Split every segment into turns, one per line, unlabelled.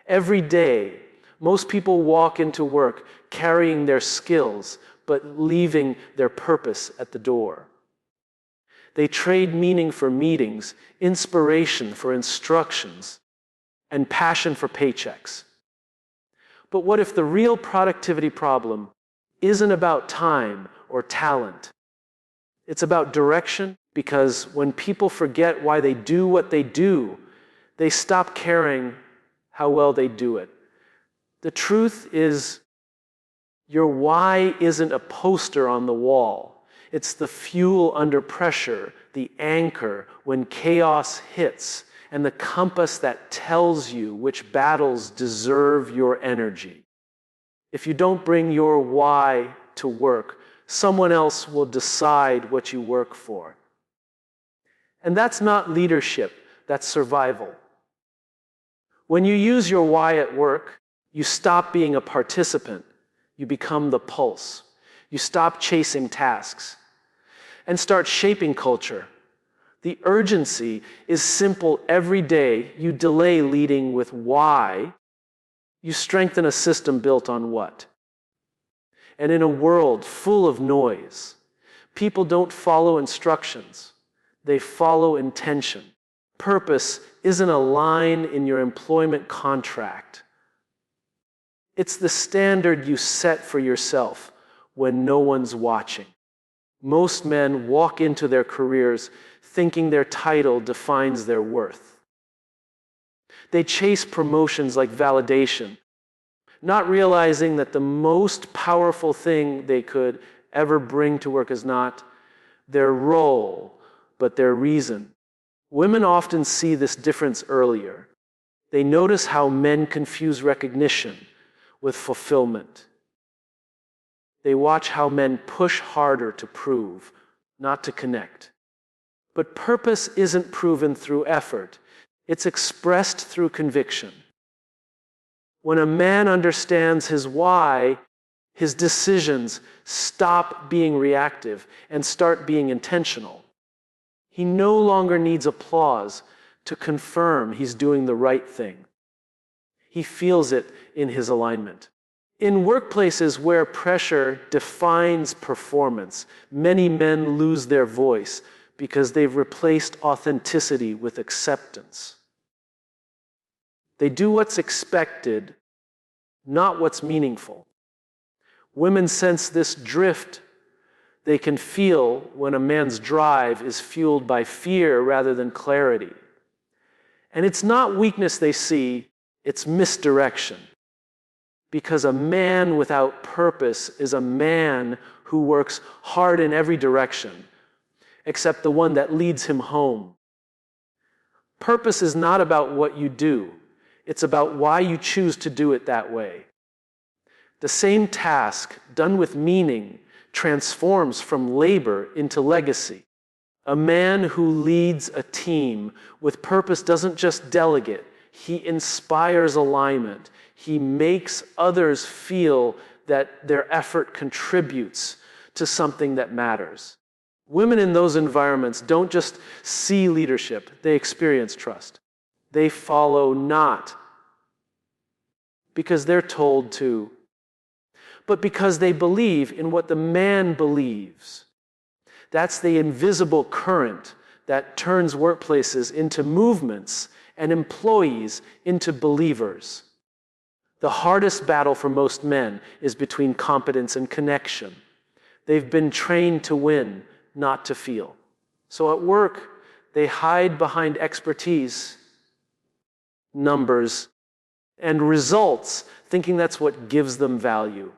Every day, most people walk into work carrying their skills, but leaving their purpose at the door. They trade meaning for meetings, inspiration for instructions, and passion for paychecks. But what if the real productivity problem isn't about time or talent? It's about direction, because when people forget why they do what they do, they stop caring how well they do it. The truth is, your why isn't a poster on the wall. It's the fuel under pressure, the anchor when chaos hits, and the compass that tells you which battles deserve your energy. If you don't bring your why to work, someone else will decide what you work for. And that's not leadership, that's survival. When you use your why at work, you stop being a participant. You become the pulse. You stop chasing tasks and start shaping culture. The urgency is simple. Every day you delay leading with why, you strengthen a system built on what. And in a world full of noise, people don't follow instructions. They follow intention. Purpose isn't a line in your employment contract. It's the standard you set for yourself when no one's watching. Most men walk into their careers thinking their title defines their worth. They chase promotions like validation, not realizing that the most powerful thing they could ever bring to work is not their role, but their reason. Women often see this difference earlier. They notice how men confuse recognition with fulfillment. They watch how men push harder to prove, not to connect. But purpose isn't proven through effort. It's expressed through conviction. When a man understands his why, his decisions stop being reactive and start being intentional. He no longer needs applause to confirm he's doing the right thing. He feels it in his alignment. In workplaces where pressure defines performance, many men lose their voice because they've replaced authenticity with acceptance. They do what's expected, not what's meaningful. Women sense this drift they can feel when a man's drive is fueled by fear rather than clarity. And it's not weakness they see, it's misdirection. Because a man without purpose is a man who works hard in every direction, except the one that leads him home. Purpose is not about what you do. It's about why you choose to do it that way. The same task done with meaning transforms from labor into legacy. A man who leads a team with purpose doesn't just delegate. He inspires alignment. He makes others feel that their effort contributes to something that matters. Women in those environments don't just see leadership, they experience trust. They follow not because they're told to, but because they believe in what the man believes. That's the invisible current that turns workplaces into movements and employees into believers. The hardest battle for most men is between competence and connection. They've been trained to win, not to feel. So at work, they hide behind expertise, numbers, and results, thinking that's what gives them value.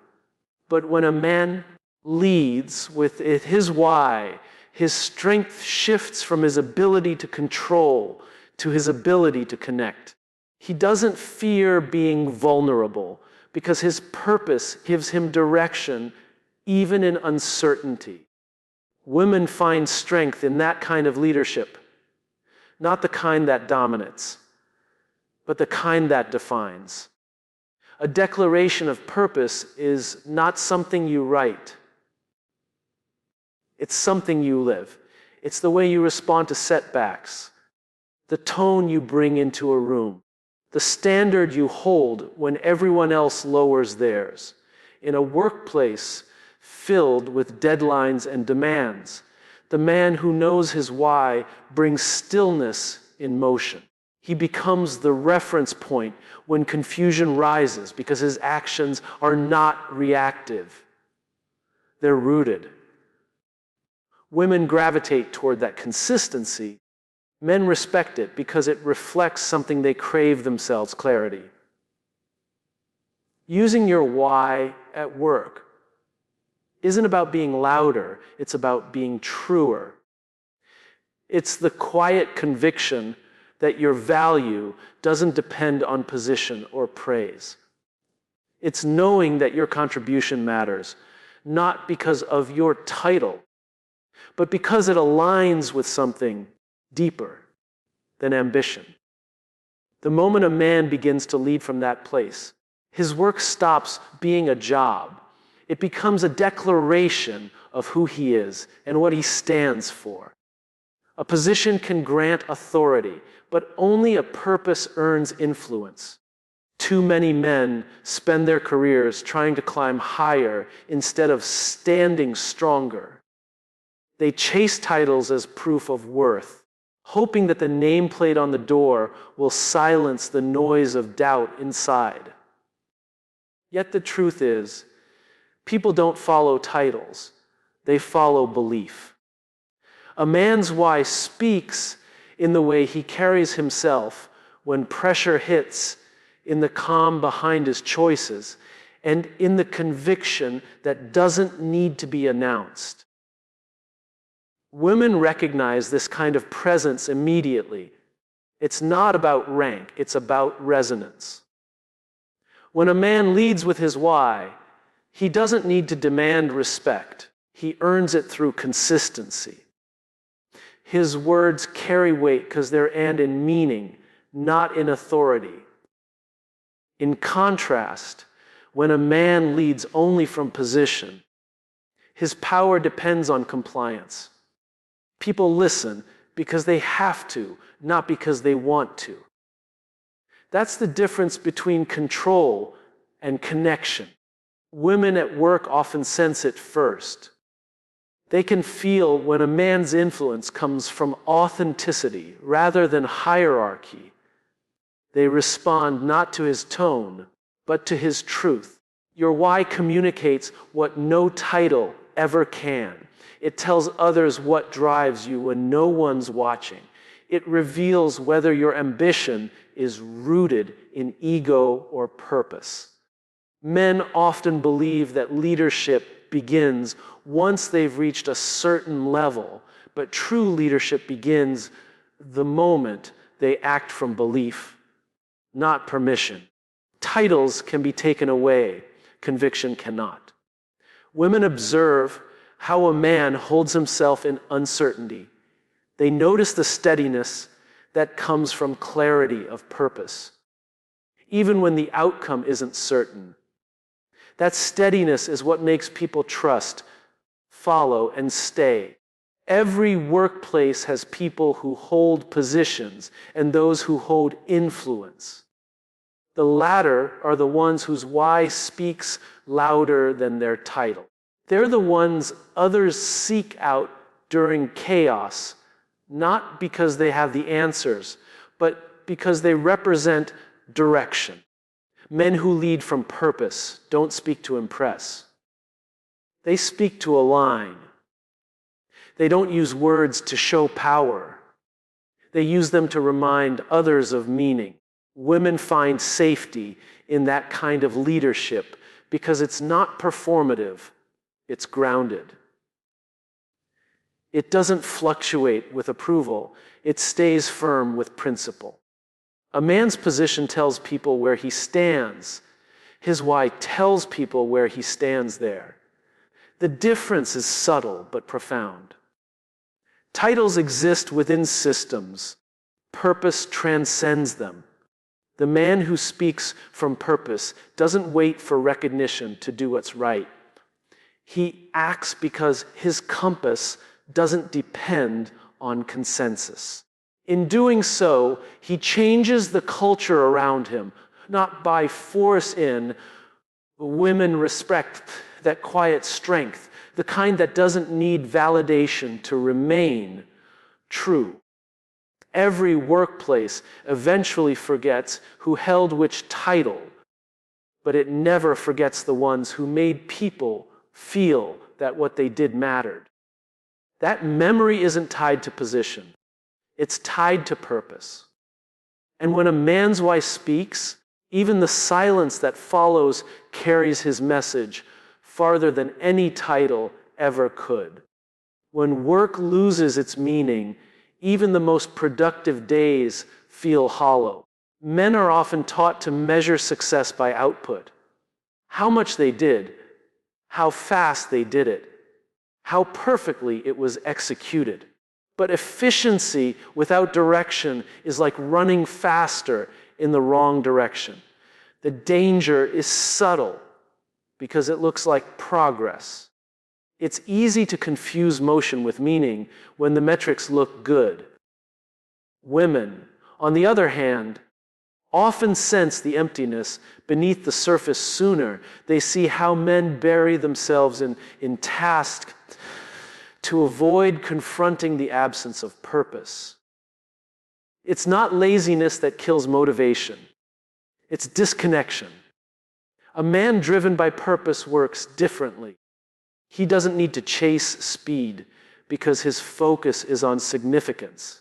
But when a man leads with his why, his strength shifts from his ability to control to his ability to connect. He doesn't fear being vulnerable because his purpose gives him direction even in uncertainty. Women find strength in that kind of leadership, not the kind that dominates, but the kind that defines. A declaration of purpose is not something you write. It's something you live. It's the way you respond to setbacks, the tone you bring into a room, the standard you hold when everyone else lowers theirs. In a workplace filled with deadlines and demands, the man who knows his why brings stillness in motion. He becomes the reference point when confusion rises because his actions are not reactive. They're rooted. Women gravitate toward that consistency. Men respect it because it reflects something they crave themselves, clarity. Using your why at work isn't about being louder, it's about being truer. It's the quiet conviction that your value doesn't depend on position or praise. It's knowing that your contribution matters, not because of your title, but because it aligns with something deeper than ambition. The moment a man begins to lead from that place, his work stops being a job. It becomes a declaration of who he is and what he stands for. A position can grant authority, but only a purpose earns influence. Too many men spend their careers trying to climb higher instead of standing stronger. They chase titles as proof of worth, hoping that the nameplate on the door will silence the noise of doubt inside. Yet the truth is, people don't follow titles, they follow belief. A man's why speaks in the way he carries himself when pressure hits, in the calm behind his choices, and in the conviction that doesn't need to be announced. Women recognize this kind of presence immediately. It's not about rank, it's about resonance. When a man leads with his why, he doesn't need to demand respect. He earns it through consistency. His words carry weight because they're and in meaning, not in authority. In contrast, when a man leads only from position, his power depends on compliance. People listen because they have to, not because they want to. That's the difference between control and connection. Women at work often sense it first. They can feel when a man's influence comes from authenticity rather than hierarchy. They respond not to his tone, but to his truth. Your why communicates what no title ever can. It tells others what drives you when no one's watching. It reveals whether your ambition is rooted in ego or purpose. Men often believe that leadership begins once they've reached a certain level, but true leadership begins the moment they act from belief, not permission. Titles can be taken away, conviction cannot. Women observe how a man holds himself in uncertainty. They notice the steadiness that comes from clarity of purpose, even when the outcome isn't certain. That steadiness is what makes people trust, follow, and stay. Every workplace has people who hold positions and those who hold influence. The latter are the ones whose why speaks louder than their title. They're the ones others seek out during chaos, not because they have the answers, but because they represent direction. Men who lead from purpose don't speak to impress. They speak to align. They don't use words to show power. They use them to remind others of meaning. Women find safety in that kind of leadership because it's not performative, it's grounded. It doesn't fluctuate with approval, it stays firm with principle. A man's position tells people where he stands. His why tells people where he stands there. The difference is subtle but profound. Titles exist within systems. Purpose transcends them. The man who speaks from purpose doesn't wait for recognition to do what's right. He acts because his compass doesn't depend on consensus. In doing so, he changes the culture around him, not by force in. Women respect that quiet strength, the kind that doesn't need validation to remain true. Every workplace eventually forgets who held which title, but it never forgets the ones who made people feel that what they did mattered. That memory isn't tied to position. It's tied to purpose. And when a man's why speaks, even the silence that follows carries his message farther than any title ever could. When work loses its meaning, even the most productive days feel hollow. Men are often taught to measure success by output. How much they did, how fast they did it, how perfectly it was executed. But efficiency without direction is like running faster in the wrong direction. The danger is subtle because it looks like progress. It's easy to confuse motion with meaning when the metrics look good. Women, on the other hand, often sense the emptiness beneath the surface sooner. They see how men bury themselves in tasks to avoid confronting the absence of purpose. It's not laziness that kills motivation. It's disconnection. A man driven by purpose works differently. He doesn't need to chase speed because his focus is on significance.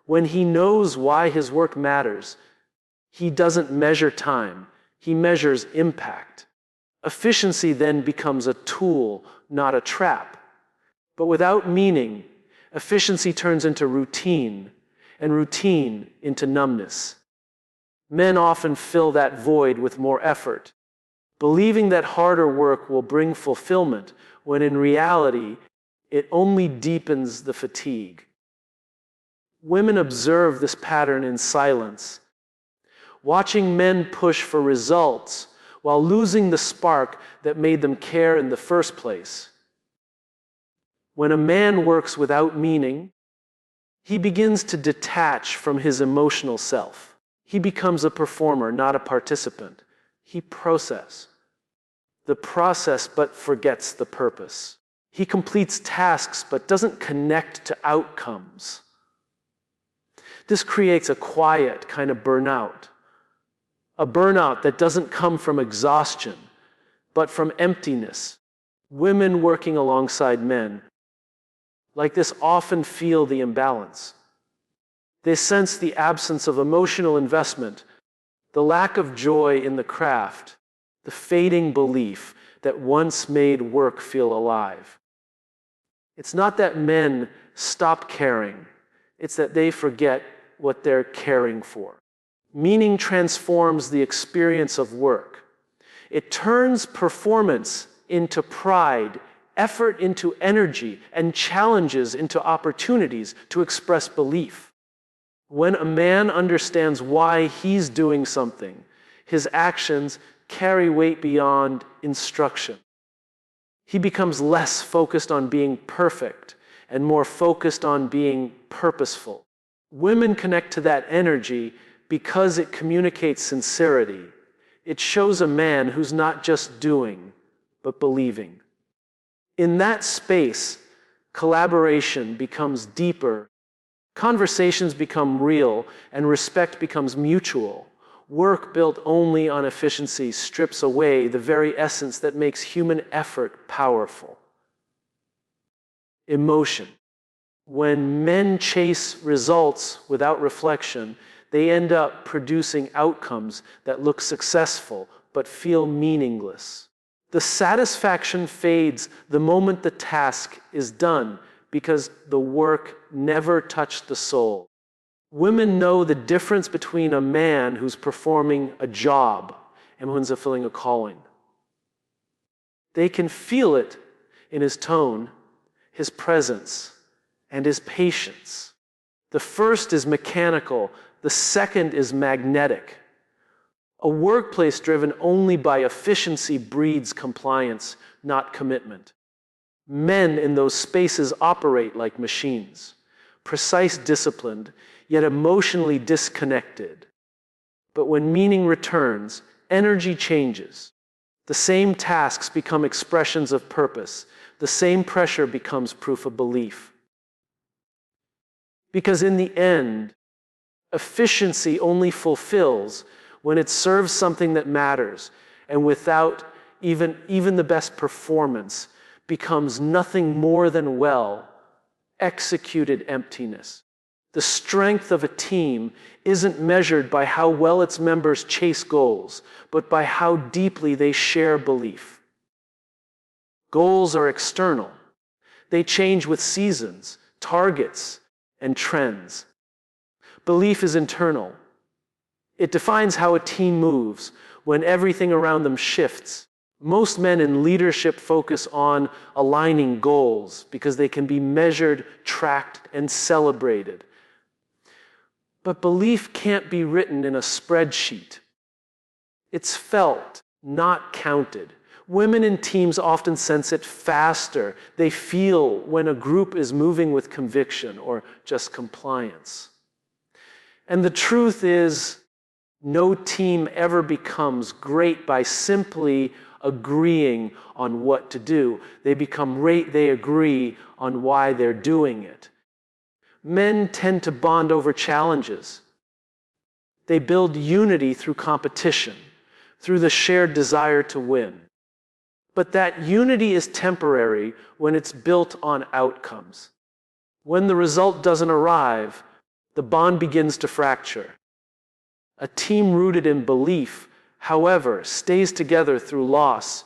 When he knows why his work matters, he doesn't measure time, he measures impact. Efficiency then becomes a tool, not a trap. But without meaning, efficiency turns into routine, and routine into numbness. Men often fill that void with more effort, believing that harder work will bring fulfillment, when in reality, it only deepens the fatigue. Women observe this pattern in silence, watching men push for results while losing the spark that made them care in the first place. When a man works without meaning, he begins to detach from his emotional self. He becomes a performer, not a participant. He processes the process but forgets the purpose. He completes tasks but doesn't connect to outcomes. This creates a quiet kind of burnout. A burnout that doesn't come from exhaustion, but from emptiness. Women working alongside men like this often feel the imbalance. They sense the absence of emotional investment, the lack of joy in the craft, the fading belief that once made work feel alive. It's not that men stop caring, it's that they forget what they're caring for. Meaning transforms the experience of work. It turns performance into pride, effort into energy, and challenges into opportunities to express belief. When a man understands why he's doing something, his actions carry weight beyond instruction. He becomes less focused on being perfect and more focused on being purposeful. Women connect to that energy because it communicates sincerity. It shows a man who's not just doing, but believing. In that space, collaboration becomes deeper, conversations become real, and respect becomes mutual. Work built only on efficiency strips away the very essence that makes human effort powerful. Emotion. When men chase results without reflection, they end up producing outcomes that look successful but feel meaningless. The satisfaction fades the moment the task is done because the work never touched the soul. Women know the difference between a man who's performing a job and who's fulfilling a calling. They can feel it in his tone, his presence, and his patience. The first is mechanical, the second is magnetic. A workplace driven only by efficiency breeds compliance, not commitment. Men in those spaces operate like machines, precise disciplined, yet emotionally disconnected. But when meaning returns, energy changes. The same tasks become expressions of purpose. The same pressure becomes proof of belief. Because in the end, efficiency only fulfills when it serves something that matters, and without even the best performance becomes nothing more than executed emptiness. The strength of a team isn't measured by how well its members chase goals, but by how deeply they share belief. Goals are external. They change with seasons, targets, and trends. Belief is internal. It defines how a team moves when everything around them shifts. Most men in leadership focus on aligning goals because they can be measured, tracked, and celebrated. But belief can't be written in a spreadsheet. It's felt, not counted. Women in teams often sense it faster. They feel when a group is moving with conviction or just compliance. And the truth is, no team ever becomes great by simply agreeing on what to do. They agree on why they're doing it. Men tend to bond over challenges. They build unity through competition, through the shared desire to win. But that unity is temporary when it's built on outcomes. When the result doesn't arrive, the bond begins to fracture. A team rooted in belief, however, stays together through loss,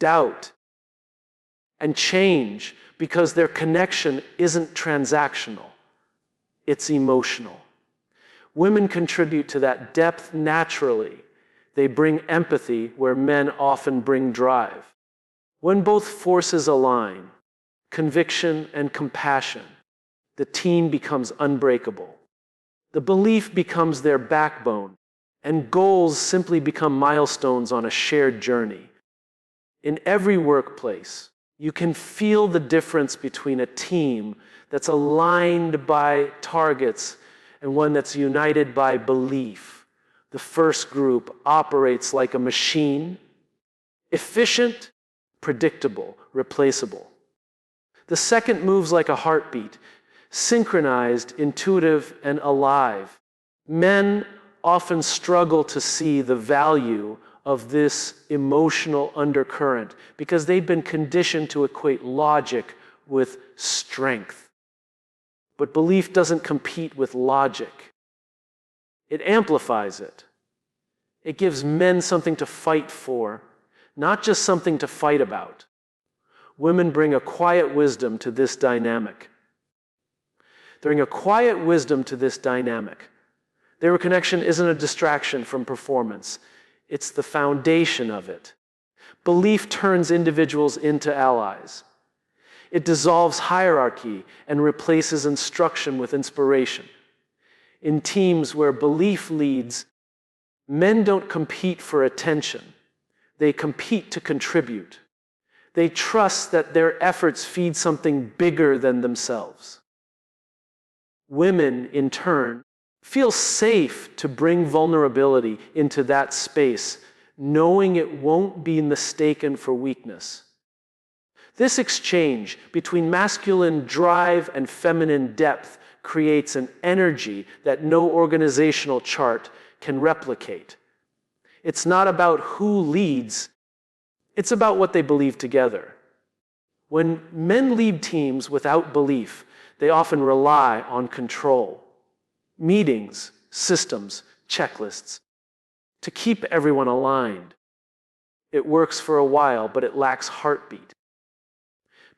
doubt, and change because their connection isn't transactional. It's emotional. Women contribute to that depth naturally. They bring empathy where men often bring drive. When both forces align, conviction and compassion, the team becomes unbreakable. The belief becomes their backbone, and goals simply become milestones on a shared journey. In every workplace, you can feel the difference between a team that's aligned by targets and one that's united by belief. The first group operates like a machine, efficient, predictable, replaceable. The second moves like a heartbeat, synchronized, intuitive, and alive. Men often struggle to see the value of this emotional undercurrent because they've been conditioned to equate logic with strength. But belief doesn't compete with logic. It amplifies it. It gives men something to fight for, not just something to fight about. Women bring a quiet wisdom to this dynamic. Their connection isn't a distraction from performance. It's the foundation of it. Belief turns individuals into allies. It dissolves hierarchy and replaces instruction with inspiration. In teams where belief leads, men don't compete for attention. They compete to contribute. They trust that their efforts feed something bigger than themselves. Women, in turn, feel safe to bring vulnerability into that space, knowing it won't be mistaken for weakness. This exchange between masculine drive and feminine depth creates an energy that no organizational chart can replicate. It's not about who leads, it's about what they believe together. When men lead teams without belief, they often rely on control. Meetings, systems, checklists, to keep everyone aligned. It works for a while, but it lacks heartbeat.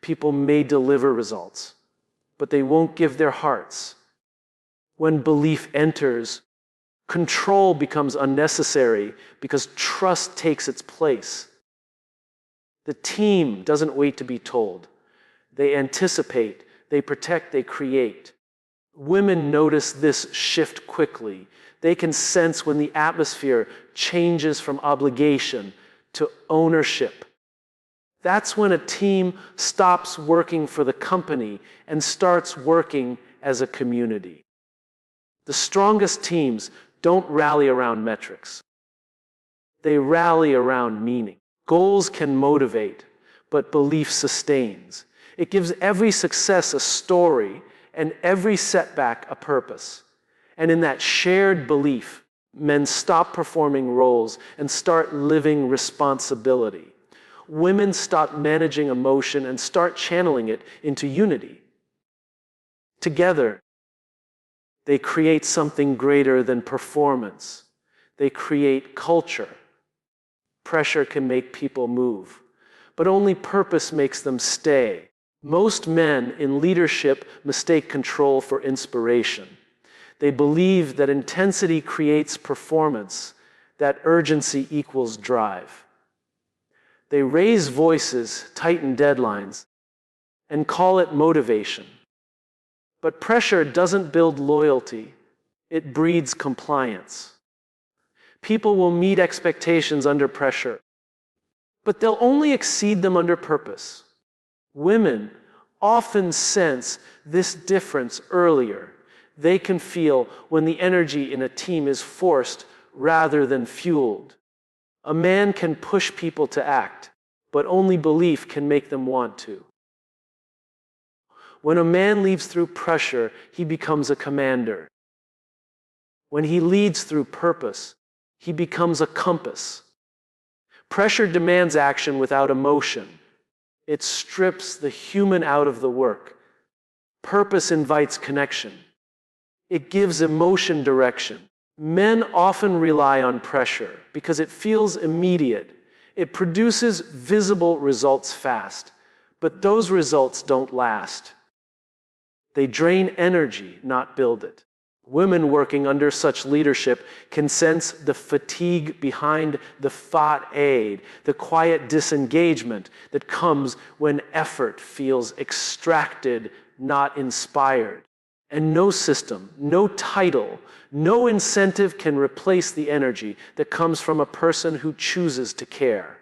People may deliver results, but they won't give their hearts. When belief enters, control becomes unnecessary because trust takes its place. The team doesn't wait to be told. They anticipate, they protect, they create. Women notice this shift quickly. They can sense when the atmosphere changes from obligation to ownership. That's when a team stops working for the company and starts working as a community. The strongest teams don't rally around metrics. They rally around meaning. Goals can motivate, but belief sustains. It gives every success a story and every setback a purpose. And in that shared belief, men stop performing roles and start living responsibility. Women stop managing emotion and start channeling it into unity. Together, they create something greater than performance. They create culture. Pressure can make people move, but only purpose makes them stay. Most men in leadership mistake control for inspiration. They believe that intensity creates performance, that urgency equals drive. They raise voices, tighten deadlines, and call it motivation. But pressure doesn't build loyalty, it breeds compliance. People will meet expectations under pressure, but they'll only exceed them under purpose. Women often sense this difference earlier. They can feel when the energy in a team is forced rather than fueled. A man can push people to act, but only belief can make them want to. When a man leads through pressure, he becomes a commander. When he leads through purpose, he becomes a compass. Pressure demands action without emotion. It strips the human out of the work. Purpose invites connection. It gives emotion direction. Men often rely on pressure because it feels immediate. It produces visible results fast, but those results don't last. They drain energy, not build it. Women working under such leadership can sense the fatigue behind the fade, the quiet disengagement that comes when effort feels extracted, not inspired. And no system, no title, no incentive can replace the energy that comes from a person who chooses to care.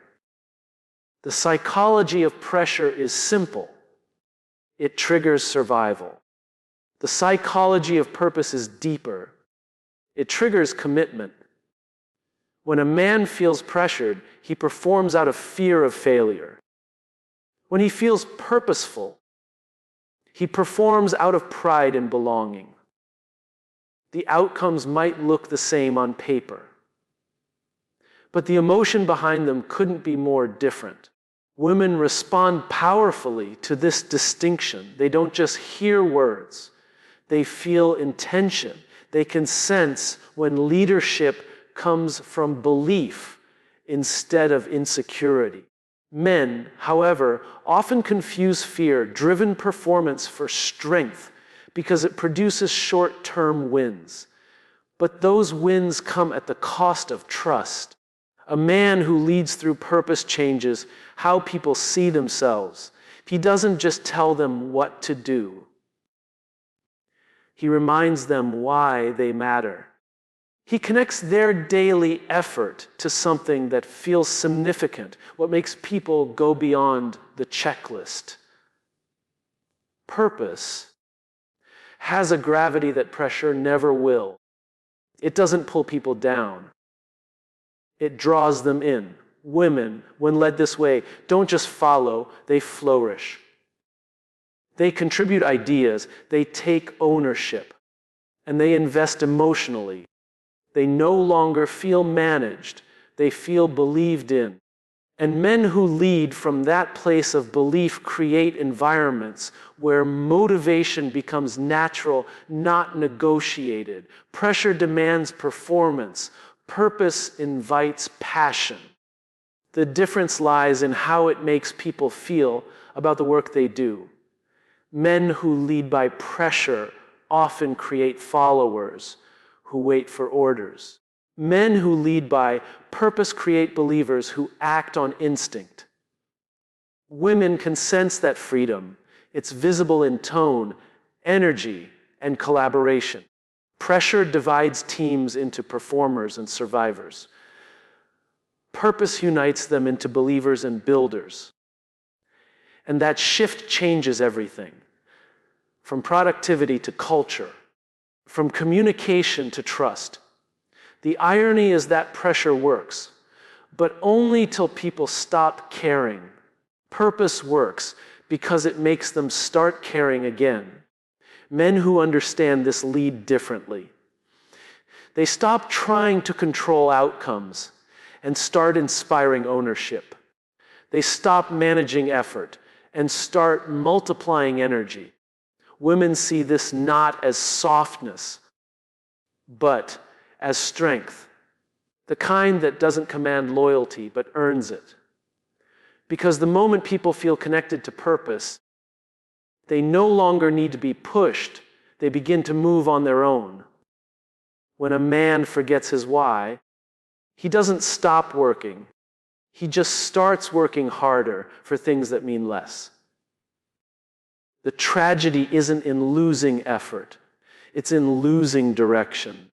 The psychology of pressure is simple. It triggers survival. The psychology of purpose is deeper. It triggers commitment. When a man feels pressured, he performs out of fear of failure. When he feels purposeful, he performs out of pride in belonging. The outcomes might look the same on paper, but the emotion behind them couldn't be more different. Women respond powerfully to this distinction. They don't just hear words. They feel intention. They can sense when leadership comes from belief instead of insecurity. Men, however, often confuse fear-driven performance for strength because it produces short-term wins. But those wins come at the cost of trust. A man who leads through purpose changes how people see themselves. He doesn't just tell them what to do. He reminds them why they matter. He connects their daily effort to something that feels significant, what makes people go beyond the checklist. Purpose has a gravity that pressure never will. It doesn't pull people down. It draws them in. Women, when led this way, don't just follow, they flourish. They contribute ideas, they take ownership, and they invest emotionally. They no longer feel managed, they feel believed in. And men who lead from that place of belief create environments where motivation becomes natural, not negotiated. Pressure demands performance. Purpose invites passion. The difference lies in how it makes people feel about the work they do. Men who lead by pressure often create followers who wait for orders. Men who lead by purpose create believers who act on instinct. Women can sense that freedom. It's visible in tone, energy, and collaboration. Pressure divides teams into performers and survivors. Purpose unites them into believers and builders. And that shift changes everything. from productivity to culture, from communication to trust. The irony is that pressure works, but only till people stop caring. Purpose works because it makes them start caring again. Men who understand this lead differently. They stop trying to control outcomes and start inspiring ownership. They stop managing effort and start multiplying energy. Women see this not as softness, but as strength, the kind that doesn't command loyalty but earns it. Because the moment people feel connected to purpose, they no longer need to be pushed. They begin to move on their own. When a man forgets his why, he doesn't stop working. He just starts working harder for things that mean less. The tragedy isn't in losing effort. It's in losing direction.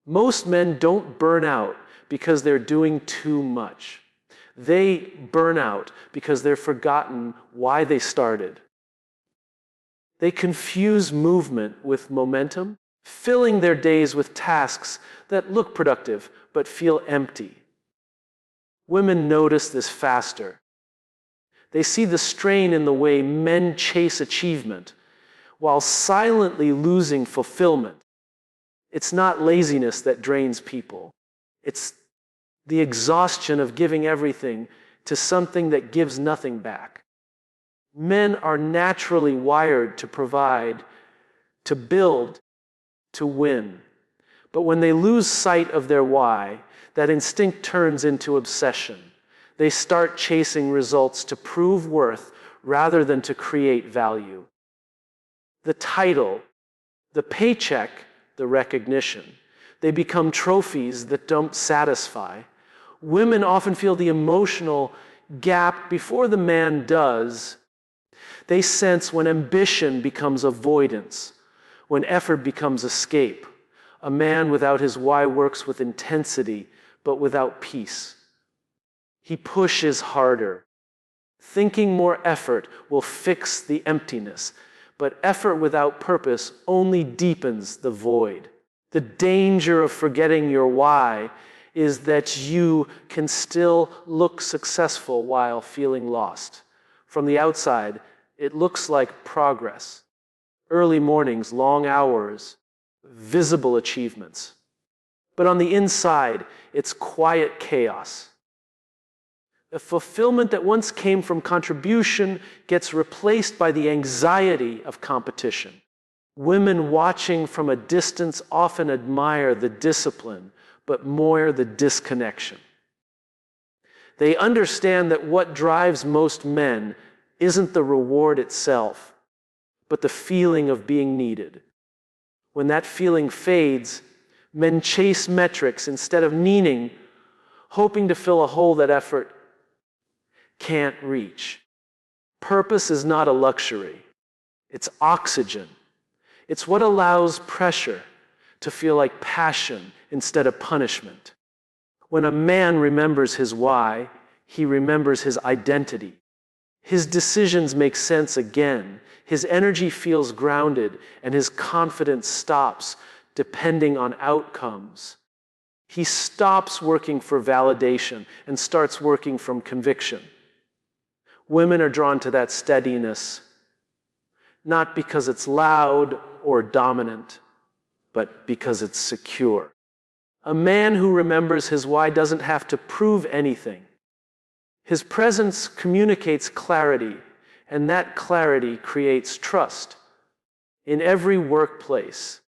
Most men don't burn out because they're doing too much. They burn out because they've forgotten why they started. They confuse movement with momentum, filling their days with tasks that look productive but feel empty. Women notice this faster. They see the strain in the way men chase achievement while silently losing fulfillment. It's not laziness that drains people. It's the exhaustion of giving everything to something that gives nothing back. Men are naturally wired to provide, to build, to win. But when they lose sight of their why, that instinct turns into obsession. They start chasing results to prove worth rather than to create value. The title, the paycheck, the recognition. They become trophies that don't satisfy. Women often feel the emotional gap before the man does. They sense when ambition becomes avoidance, when effort becomes escape. A man without his why works with intensity, but without peace. He pushes harder. Thinking more effort will fix the emptiness, but effort without purpose only deepens the void. The danger of forgetting your why is that you can still look successful while feeling lost. From the outside, it looks like progress. Early mornings, long hours, visible achievements. But on the inside, it's quiet chaos. The fulfillment that once came from contribution gets replaced by the anxiety of competition. Women watching from a distance often admire the discipline, but mourn the disconnection. They understand that what drives most men isn't the reward itself, but the feeling of being needed. When that feeling fades, men chase metrics instead of meaning, hoping to fill a hole that effort can't reach. Purpose is not a luxury. It's oxygen. It's what allows pressure to feel like passion instead of punishment. When a man remembers his why, he remembers his identity. His decisions make sense again. His energy feels grounded, and his confidence stops depending on outcomes. He stops working for validation and starts working from conviction. Women are drawn to that steadiness, not because it's loud or dominant, but because it's secure. A man who remembers his why doesn't have to prove anything. His presence communicates clarity, and that clarity creates trust. In every workplace,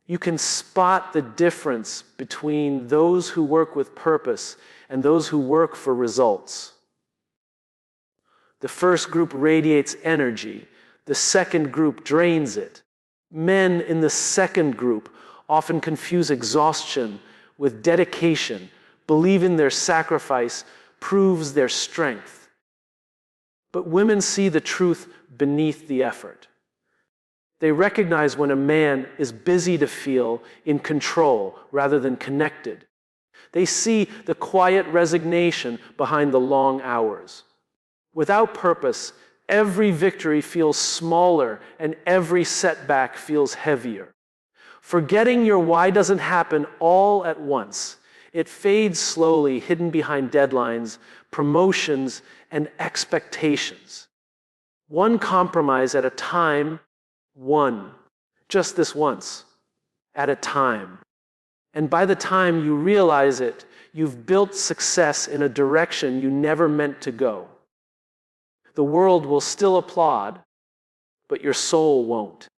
you can spot the difference between those who work with purpose and those who work for results. The first group radiates energy. The second group drains it. Men in the second group often confuse exhaustion with dedication, believing their sacrifice proves their strength. But women see the truth beneath the effort. They recognize when a man is busy to feel in control rather than connected. They see the quiet resignation behind the long hours. Without purpose, every victory feels smaller and every setback feels heavier. Forgetting your why doesn't happen all at once. It fades slowly, hidden behind deadlines, promotions, and expectations. One compromise at a time, just this once, at a time. And by the time you realize it, you've built success in a direction you never meant to go. The world will still applaud, but your soul won't.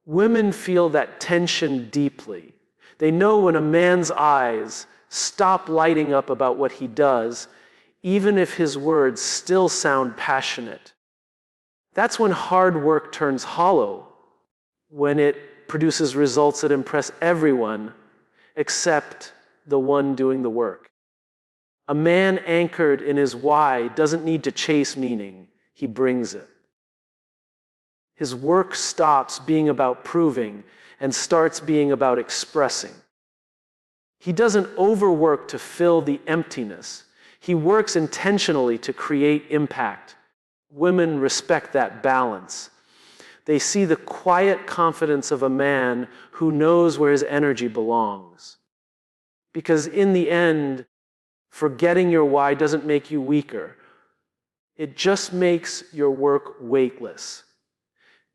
Women feel that tension deeply. They know when a man's eyes stop lighting up about what he does, even if his words still sound passionate. That's when hard work turns hollow, when it produces results that impress everyone except the one doing the work. A man anchored in his why doesn't need to chase meaning, he brings it. His work stops being about proving and starts being about expressing. He doesn't overwork to fill the emptiness. He works intentionally to create impact. Women respect that balance. They see the quiet confidence of a man who knows where his energy belongs. Because in the end, forgetting your why doesn't make you weaker. It just makes your work weightless.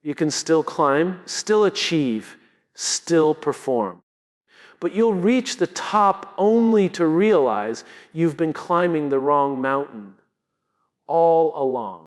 You can still climb, still achieve, still perform. But you'll reach the top only to realize you've been climbing the wrong mountain all along.